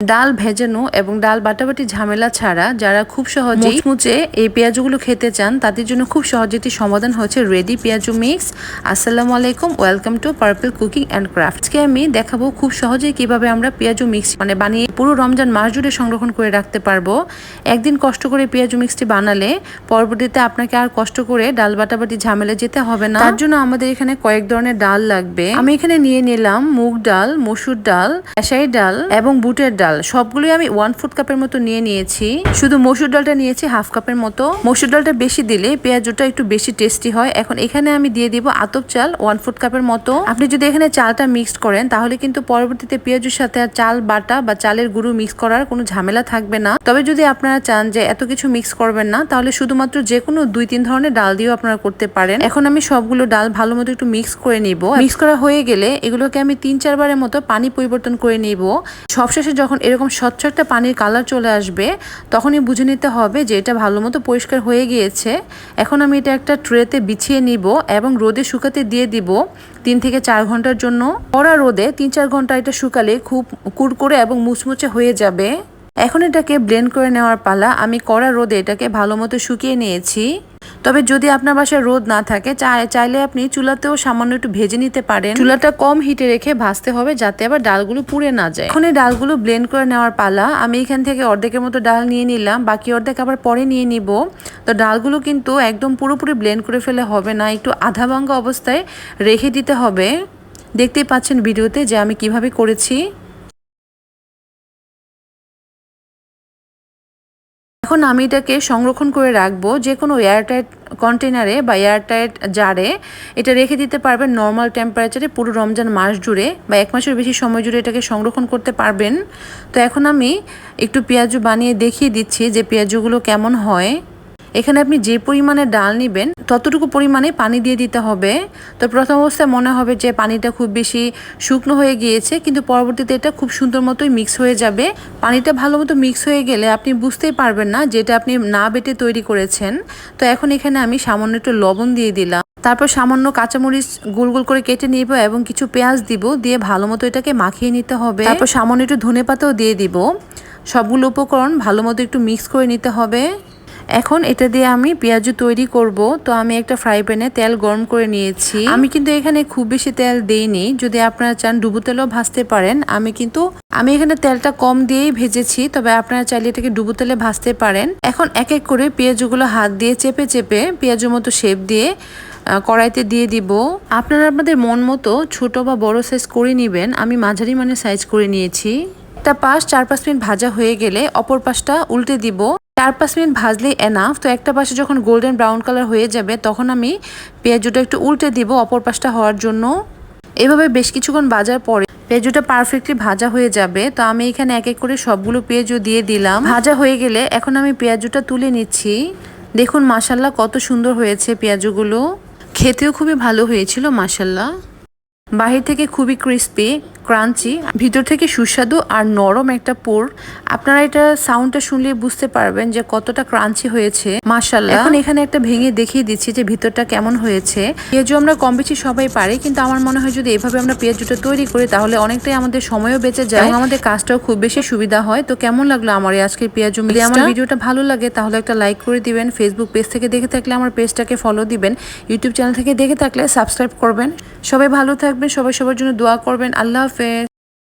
ডাল ভেজানো এবং ডাল বাটাবাটি ঝামেলা ছাড়া যারা খুব সহজে মুচমুচে এই পেঁয়াজগুলো খেতে চান তাদের জন্য খুব সহজে একটি সমাধান হচ্ছে রেডি পেঁয়াজু মিক্স। আসসালামু আলাইকুম, welcome to purple cooking and craft. আজকে আমি দেখাবো খুব সহজেই কিভাবে আমরা পেঁয়াজু মিক্স বানিয়ে পুরো রমজান মাস জুড়ে সংরক্ষণ করে রাখতে পারবো। একদিন কষ্ট করে পেঁয়াজু মিক্সটি বানালে পরবর্তীতে আপনাকে আর কষ্ট করে ডাল বাটাবাটি ঝামেলা যেতে হবে না। তার জন্য আমাদের এখানে কয়েক ধরনের ডাল লাগবে। আমি এখানে নিয়ে নিলাম মুগ ডাল, মসুর ডাল, খেসারি ডাল এবং বুটের ডাল। সবগুলোই আমি 1/4 কাপের মতো নিয়ে নিয়েছি। শুধু মসুর ডালটা নিয়েছি 1/2 কাপের মতো। মসুর ডালটা বেশি দিলে পেঁয়াজুটা একটু বেশি টেস্টি হয়। এখন এখানে আমি দিয়ে দিব আতপ চাল 1/4 কাপের মতো। আপনি যদি এখানে চালটা মিক্সড করেন তাহলে কিন্তু পরবর্তীতে পেঁয়াজুর সাথে আর চাল বাটা বা চালের গুঁড়ো মিক্স করার কোনো ঝামেলা থাকবে না। তবে যদি আপনারা চান যে এত কিছু মিক্স করবেন না তাহলে শুধুমাত্র যে কোনো 2-3 ধরনের ডাল দিয়েও আপনারা করতে পারেন। এখন আমি সবগুলো ডাল ভালো মতো একটু মিক্স করে নিব। মিক্স করা হয়ে গেলে এগুলোকে আমি 3-4 বারের মতো পানি পরিবর্তন করে নিব। সবশেষে যখন এরকম স্বচ্ছ একটা পানির কালার চলে আসবে তখনই বুঝে নিতে হবে যে এটা ভালো মতো পরিষ্কার হয়ে গিয়েছে। এখন আমি এটা একটা ট্রেতে বিছিয়ে নিব এবং রোদে শুকাতে দিয়ে দিব 3 থেকে 4 ঘন্টার জন্য। কড়া রোদে 3-4 ঘন্টা এটা শুকালে খুব কুড়কুড়ে এবং মুচমুচে হয়ে যাবে। এখন এটাকে ব্লেন্ড করে নেওয়ার পালা। আমি কড়া রোদে এটাকে ভালো মতো শুকিয়ে নিয়েছি। তবে যদি আপনার বাসায় রোদ না থাকে চাইলে আপনি চুলাতেও সামান্য একটু ভেজে নিতে পারেন। চুলাটা কম হিটে রেখে ভাজতে হবে যাতে আবার ডালগুলো পুড়ে না যায়। এখন এই ডালগুলো ব্লেন্ড করে নেওয়ার পালা। আমি এখান থেকে অর্ধেকের মতো ডাল নিয়ে নিলাম, বাকি অর্ধেক আবার পরে নিয়ে নিব। তো ডালগুলো কিন্তু একদম পুরোপুরি ব্লেন্ড করে ফেলে হবে না, একটু আধা ভাঙ্গা অবস্থায় রেখে দিতে হবে। দেখতেই পাচ্ছেন ভিডিওতে যে আমি কিভাবে করেছি। এখন আমি এটাকে সংরক্ষণ করে রাখবো যে কোনো এয়ারটাইট কন্টেনারে বা এয়ারটাইট জারে। এটা রেখে দিতে পারবেন নর্মাল টেম্পারেচারে পুরো রমজান মাস জুড়ে বা 1 মাসের বেশি সময় জুড়ে এটাকে সংরক্ষণ করতে পারবেন। তো এখন আমি একটু পেঁয়াজু বানিয়ে দেখিয়ে দিচ্ছি যে পেঁয়াজুগুলো কেমন হয়। এখানে আপনি যে পরিমাণে ডাল নেবেন ততটুকু পরিমাণে পানি দিয়ে দিতে হবে। তো প্রথম অবস্থায় মনে হবে যে পানিটা খুব বেশি শুকনো হয়ে গিয়েছে, কিন্তু পরবর্তীতে এটা খুব সুন্দর মতোই মিক্স হয়ে যাবে। পানিটা ভালো মতো মিক্স হয়ে গেলে আপনি বুঝতেই পারবেন না যেটা আপনি না বেটে তৈরি করেছেন। তো এখন এখানে আমি সামান্য একটু লবণ দিয়ে দিলাম, তারপর সামান্য কাঁচামরিচ গোল গোল করে কেটে নিব এবং কিছু পেঁয়াজ দিব, দিয়ে ভালো মতো এটাকে মাখিয়ে নিতে হবে। তারপর সামান্য একটু ধনেপাতাও দিয়ে দিব। সবগুলো উপকরণ ভালো মতো একটু মিক্স করে নিতে হবে। এখন এটা দিয়ে আমি পেঁয়াজু তৈরি করব। তো আমি একটা ফ্রাই প্যানে তেল গরম করে নিয়েছি। আমি কিন্তু এখানে খুব বেশি তেল দেইনি, যদি আপনারা চান ডুবো তেলও ভাজতে পারেন। আমি এখানে তেলটা কম দিয়েই ভেজেছি, তবে আপনারা চাইলে এটাকে ডুবো তেলে ভাজতে পারেন। এখন এক এক করে পেঁয়াজুগুলো হাত দিয়ে চেপে চেপে পেঁয়াজুর মতো শেপ দিয়ে কড়াইতে দিয়ে দিব। আপনারা আপনাদের মন মতো ছোট বা বড় সাইজ করে নেবেন। আমি মাঝারি মানের সাইজ করে নিয়েছি। একটা পাশ 4-5 মিনিট ভাজা হয়ে গেলে অপর পাশটা উল্টে দিব। 4-5 মিনিট ভাজলেই এনাফ। তো একটা পাশে যখন গোল্ডেন ব্রাউন কালার হয়ে যাবে তখন আমি পেঁয়াজুটা একটু উল্টে দিব অপর পাশটা হওয়ার জন্য। এভাবে বেশ কিছুক্ষণ ভাজার পরে পেঁয়াজুটা পারফেক্টলি ভাজা হয়ে যাবে। তো আমি এখানে এক এক করে সবগুলো পেঁয়াজু দিয়ে দিলাম। ভাজা হয়ে গেলে এখন আমি পেঁয়াজুটা তুলে নিচ্ছি। দেখুন মাশাল্লাহ কত সুন্দর হয়েছে পেঁয়াজুগুলো, খেতেও খুবই ভালো হয়েছিল মাশাল্লাহ। বাহির থেকে খুবই ক্রিস্পি ক্রাঞ্চি, ভিতর থেকে সুস্বাদু আর নরম একটা পুর। আপনারা এটা সাউন্ডটা শুনলে বুঝতে পারবেন যে কতটা ক্রাঞ্চি হয়েছে মাশাআল্লাহ। এখন এখানে একটা ভেঙে দেখিয়ে দিচ্ছি যে ভিতরটা কেমন হয়েছে। পেঁয়াজু আমরা কম বেশি সবাই পারি, কিন্তু আমার মনে হয় যদি এভাবে আমরা পেঁয়াজুটা তৈরি করি তাহলে অনেকটাই আমাদের সময়ও বেঁচে যায় এবং আমাদের কাজটাও খুব বেশি সুবিধা হয়। তো কেমন লাগলো আমার এই আজকের পেঁয়াজু মিক্সটা? যদি আমার ভিডিওটা ভালো লাগে তাহলে একটা লাইক করে দিবেন। ফেসবুক পেজ থেকে দেখে থাকলে আমার পেজটাকে ফলো দিবেন। ইউটিউব চ্যানেল থেকে দেখে থাকলে সাবস্ক্রাইব করবেন। সবাই ভালো থাকবেন, সবাই সবার জন্য দোয়া করবেন। আল্লাহ হাফেজ।